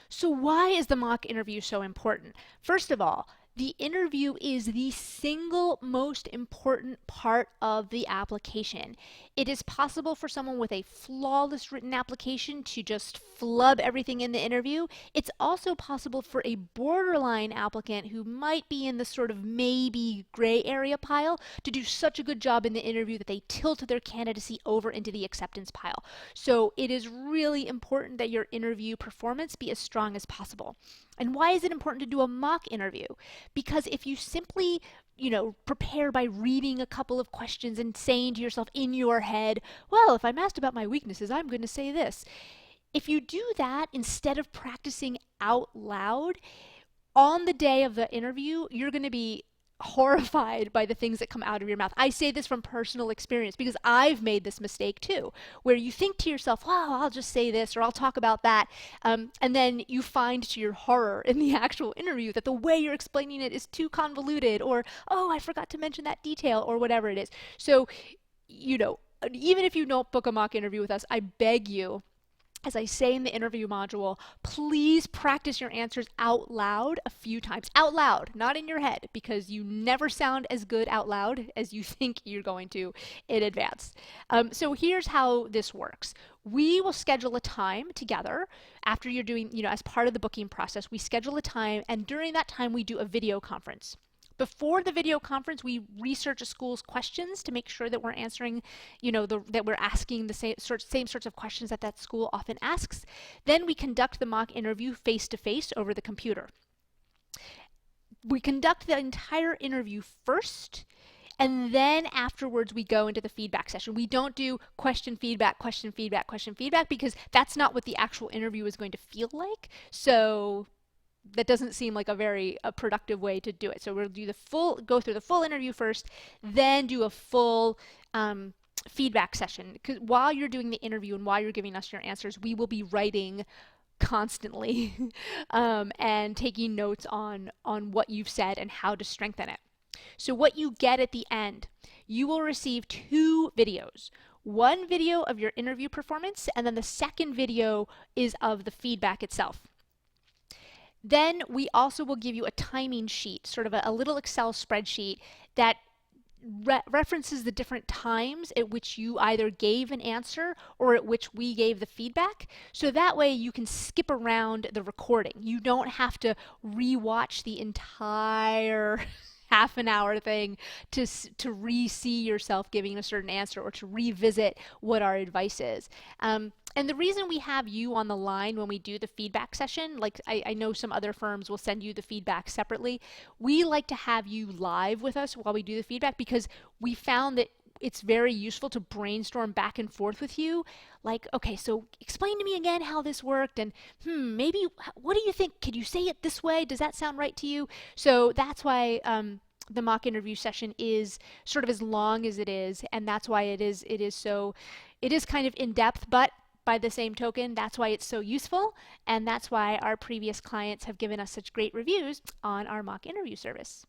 So why is the mock interview so important? First of all, the interview is the single most important part of the application. It is possible for someone with a flawless written application to just flub everything in the interview. It's also possible for a borderline applicant who might be in the sort of maybe gray area pile to do such a good job in the interview that they tilt their candidacy over into the acceptance pile. So it is really important that your interview performance be as strong as possible. And why is it important to do a mock interview? Because if you simply, prepare by reading a couple of questions and saying to yourself in your head, well, if I'm asked about my weaknesses, I'm going to say this. If you do that instead of practicing out loud, on the day of the interview, you're going to be horrified by the things that come out of your mouth. I say this from personal experience because I've made this mistake too, where you think to yourself, wow, I'll just say this or I'll talk about that. And then you find to your horror in the actual interview that the way you're explaining it is too convoluted, or, oh, I forgot to mention that detail, or whatever it is. So, even if you don't book a mock interview with us, I beg you, as I say in the interview module, please practice your answers out loud a few times. Out loud, not in your head, because you never sound as good out loud as you think you're going to in advance. So here's how this works. We will schedule a time together after you're doing, as part of the booking process. We schedule a time, and during that time, we do a video conference. Before the video conference, we research a school's questions to make sure that we're answering, that we're asking the same sorts of questions that that school often asks. Then we conduct the mock interview face-to-face over the computer. We conduct the entire interview first, and then afterwards we go into the feedback session. We don't do question, feedback, question, feedback, question, feedback, because that's not what the actual interview is going to feel like. So that doesn't seem like a very productive way to do it. So we'll go through the full interview first, then do a full feedback session. Because while you're doing the interview and while you're giving us your answers, we will be writing constantly and taking notes on what you've said and how to strengthen it. So what you get at the end, you will receive 2 videos. One video of your interview performance, and then the second video is of the feedback itself. Then we also will give you a timing sheet, sort of a little Excel spreadsheet that references the different times at which you either gave an answer or at which we gave the feedback. So that way you can skip around the recording. You don't have to rewatch the entire half an hour thing to re-see yourself giving a certain answer or to revisit what our advice is. And the reason we have you on the line when we do the feedback session, like I know some other firms will send you the feedback separately, we like to have you live with us while we do the feedback because we found that it's very useful to brainstorm back and forth with you. Like, okay, so explain to me again how this worked, and maybe what do you think? Could you say it this way? Does that sound right to you? So that's why the mock interview session is sort of as long as it is, and that's why it is kind of in depth, but by the same token, that's why it's so useful, and that's why our previous clients have given us such great reviews on our mock interview service.